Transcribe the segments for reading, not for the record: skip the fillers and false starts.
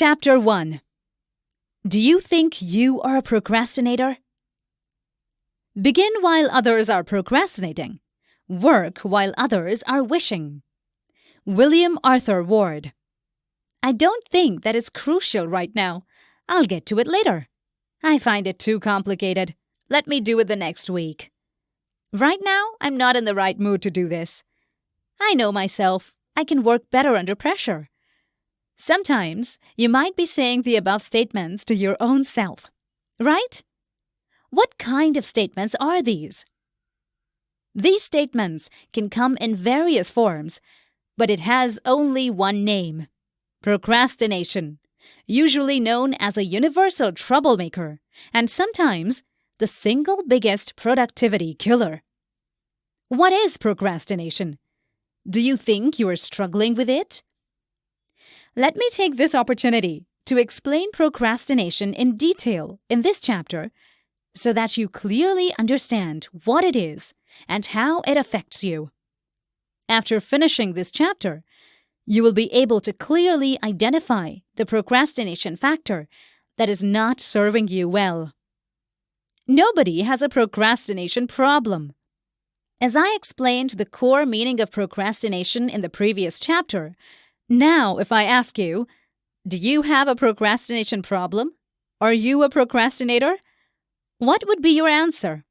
Chapter 1. Do you think you are a procrastinator? Begin while others are procrastinating. Work while others are wishing. William Arthur Ward. I don't think that it's crucial right now. I'll get to it later. I find it too complicated. Let me do it the next week. Right now, I'm not in the right mood to do this. I know myself. I can work better under pressure. Sometimes you might be saying the above statements to your own self, right? What kind of statements are these? These statements can come in various forms, but it has only one name: procrastination, usually known as a universal troublemaker and sometimes the single biggest productivity killer. What is procrastination? Do you think you are struggling with it? Let me take this opportunity to explain procrastination in detail in this chapter so that you clearly understand what it is and how it affects you. After finishing this chapter, you will be able to clearly identify the procrastination factor that is not serving you well. Nobody has a procrastination problem. As I explained the core meaning of procrastination in the previous chapter, now, if I ask you, do you have a procrastination problem? Are you a procrastinator? What would be your answer?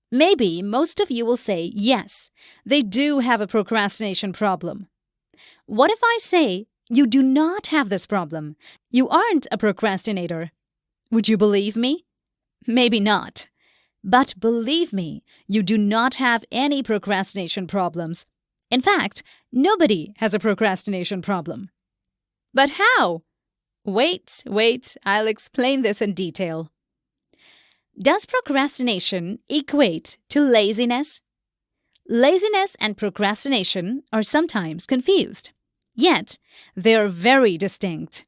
Maybe most of you will say, yes, they do have a procrastination problem. What if I say you do not have this problem? You aren't a procrastinator. Would you believe me? Maybe not. But believe me, you do not have any procrastination problems. In fact, nobody has a procrastination problem. But how? Wait, I'll explain this in detail. Does procrastination equate to laziness? Laziness and procrastination are sometimes confused, yet they are very distinct.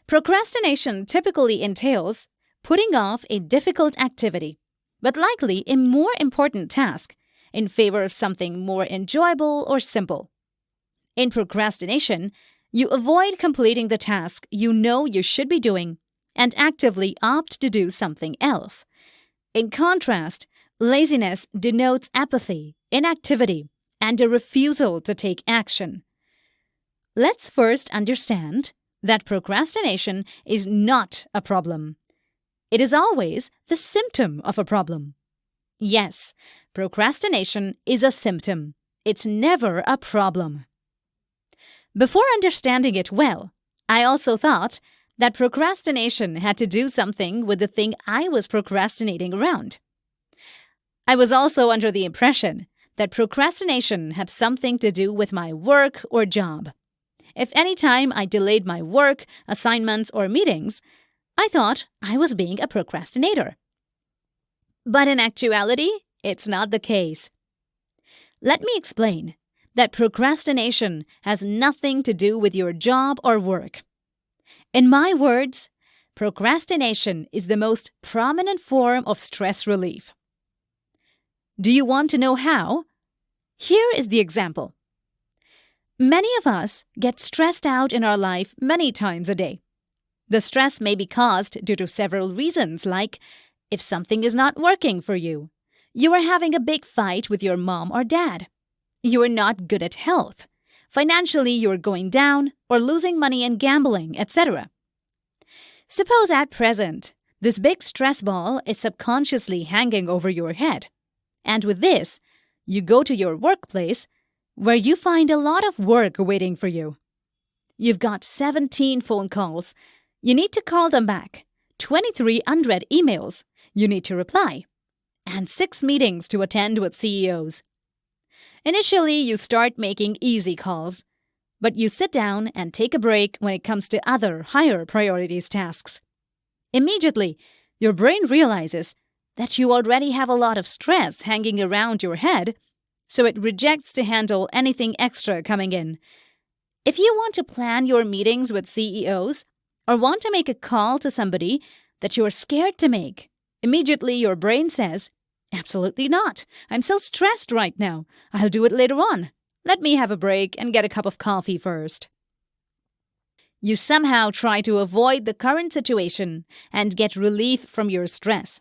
Procrastination typically entails putting off a difficult activity, but likely a more important task, in favor of something more enjoyable or simple. In procrastination, you avoid completing the task you know you should be doing and actively opt to do something else. In contrast, laziness denotes apathy, inactivity, and a refusal to take action. Let's first understand that procrastination is not a problem. It is always the symptom of a problem. Yes, procrastination is a symptom. It's never a problem. Before understanding it well, I also thought that procrastination had to do something with the thing I was procrastinating around. I was also under the impression that procrastination had something to do with my work or job. If any time I delayed my work, assignments, or meetings, I thought I was being a procrastinator. But in actuality, it's not the case. Let me explain that procrastination has nothing to do with your job or work. In my words, procrastination is the most prominent form of stress relief. Do you want to know how? Here is the example. Many of us get stressed out in our life many times a day. The stress may be caused due to several reasons, like if something is not working for you, you are having a big fight with your mom or dad, you are not good at health, financially you are going down or losing money in gambling, etc. Suppose at present, this big stress ball is subconsciously hanging over your head, and with this, you go to your workplace where you find a lot of work waiting for you. You've got 17 phone calls. You need to call them back, 23 unread emails you need to reply, and 6 meetings to attend with CEOs. Initially, you start making easy calls, but you sit down and take a break when it comes to other higher priorities tasks. Immediately, your brain realizes that you already have a lot of stress hanging around your head, so it rejects to handle anything extra coming in. If you want to plan your meetings with CEOs or want to make a call to somebody that you are scared to make, immediately your brain says, "Absolutely not. I'm so stressed right now. I'll do it later on. Let me have a break and get a cup of coffee first." You somehow try to avoid the current situation and get relief from your stress.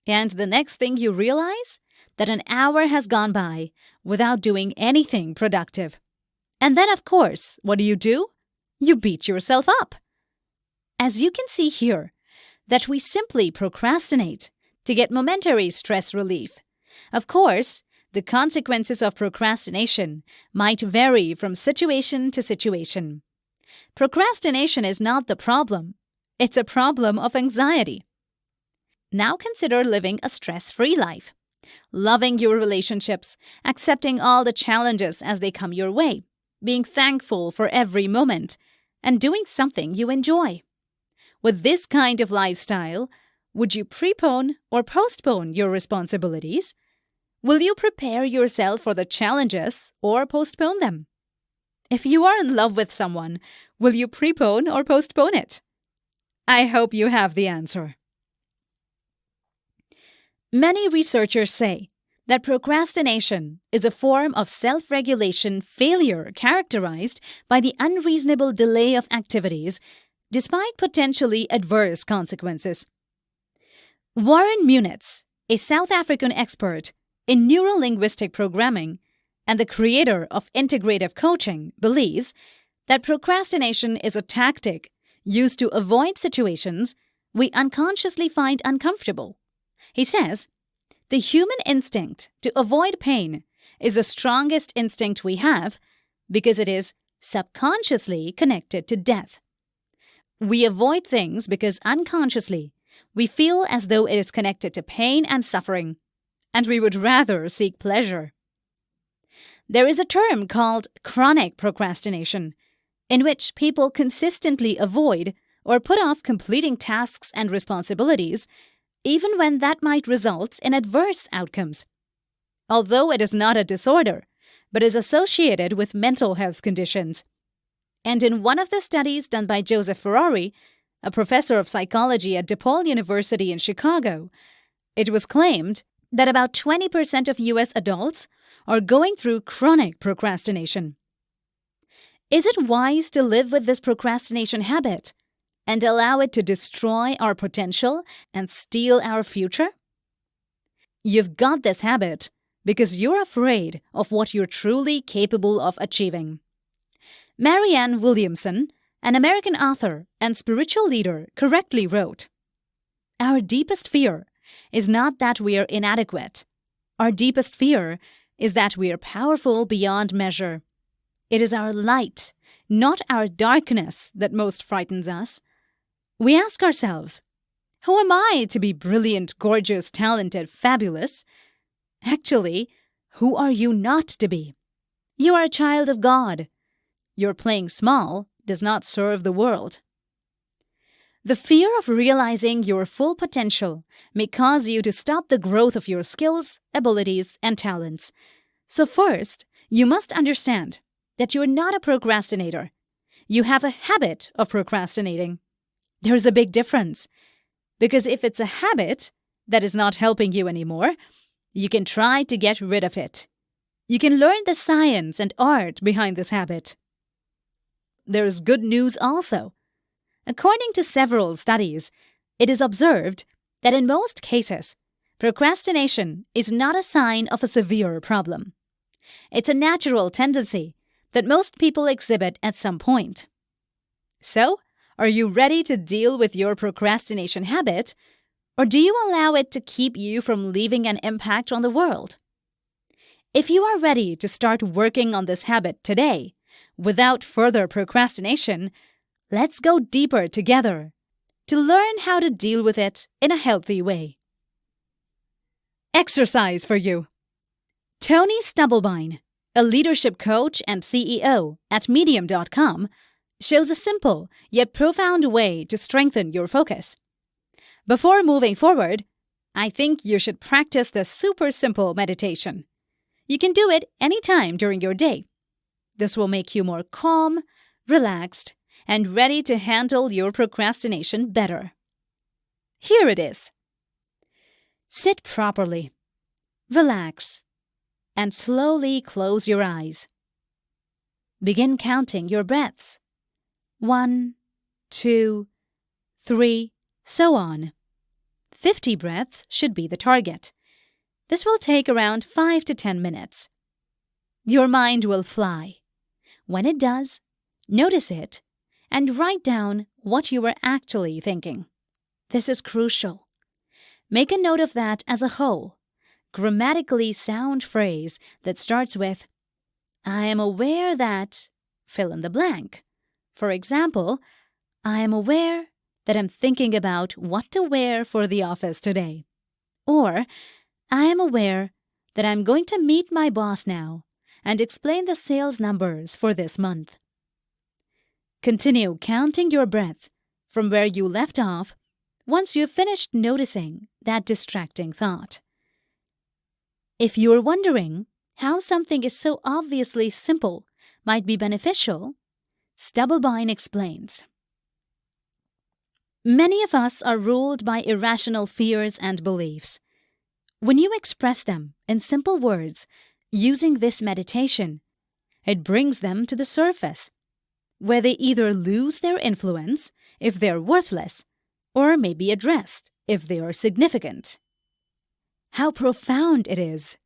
And the next thing you realize, that an hour has gone by without doing anything productive. And then, of course, what do? You beat yourself up. As you can see here, that we simply procrastinate to get momentary stress relief. Of course, the consequences of procrastination might vary from situation to situation. Procrastination is not the problem. It's a problem of anxiety. Now consider living a stress-free life, loving your relationships, accepting all the challenges as they come your way, being thankful for every moment, and doing something you enjoy. With this kind of lifestyle, would you prepone or postpone your responsibilities? Will you prepare yourself for the challenges or postpone them? If you are in love with someone, will you prepone or postpone it? I hope you have the answer. Many researchers say that procrastination is a form of self-regulation failure characterized by the unreasonable delay of activities despite potentially adverse consequences. Warren Munitz, a South African expert in neuro-linguistic programming and the creator of integrative coaching, believes that procrastination is a tactic used to avoid situations we unconsciously find uncomfortable. He says, the human instinct to avoid pain is the strongest instinct we have because it is subconsciously connected to death. We avoid things because unconsciously we feel as though it is connected to pain and suffering, and we would rather seek pleasure. There is a term called chronic procrastination, in which people consistently avoid or put off completing tasks and responsibilities even when that might result in adverse outcomes. Although it is not a disorder, but is associated with mental health conditions. And in one of the studies done by Joseph Ferrari, a professor of psychology at DePaul University in Chicago, it was claimed that about 20% of U.S. adults are going through chronic procrastination. Is it wise to live with this procrastination habit and allow it to destroy our potential and steal our future? You've got this habit because you're afraid of what you're truly capable of achieving. Marianne Williamson, an American author and spiritual leader, correctly wrote, "Our deepest fear is not that we are inadequate. Our deepest fear is that we are powerful beyond measure. It is our light, not our darkness, that most frightens us. We ask ourselves, who am I to be brilliant, gorgeous, talented, fabulous? Actually, who are you not to be? You are a child of God. Your playing small does not serve the world." The fear of realizing your full potential may cause you to stop the growth of your skills, abilities, and talents. So first, you must understand that you're not a procrastinator. You have a habit of procrastinating. There's a big difference. Because if it's a habit that is not helping you anymore, you can try to get rid of it. You can learn the science and art behind this habit. There's good news also. According to several studies, it is observed that in most cases, procrastination is not a sign of a severe problem. It's a natural tendency that most people exhibit at some point. So, are you ready to deal with your procrastination habit, or do you allow it to keep you from leaving an impact on the world? If you are ready to start working on this habit today, without further procrastination, let's go deeper together to learn how to deal with it in a healthy way. Exercise for you. Tony Stubblebine, a leadership coach and CEO at Medium.com, shows a simple yet profound way to strengthen your focus. Before moving forward, I think you should practice the super simple meditation. You can do it anytime during your day. This will make you more calm, relaxed, and ready to handle your procrastination better. Here it is. Sit properly, relax, and slowly close your eyes. Begin counting your breaths. 1, 2, 3, so on. 50 breaths should be the target. This will take around 5 to 10 minutes. Your mind will fly. When it does, notice it and write down what you were actually thinking. This is crucial. Make a note of that as a whole, grammatically sound phrase that starts with, I am aware that, fill in the blank. For example, I am aware that I'm thinking about what to wear for the office today. Or, I am aware that I'm going to meet my boss now and explain the sales numbers for this month. Continue counting your breath from where you left off once you've finished noticing that distracting thought. If you're wondering how something is so obviously simple might be beneficial, Stubblebine explains. Many of us are ruled by irrational fears and beliefs. When you express them in simple words using this meditation, it brings them to the surface, where they either lose their influence if they're worthless, or may be addressed if they are significant. How profound it is!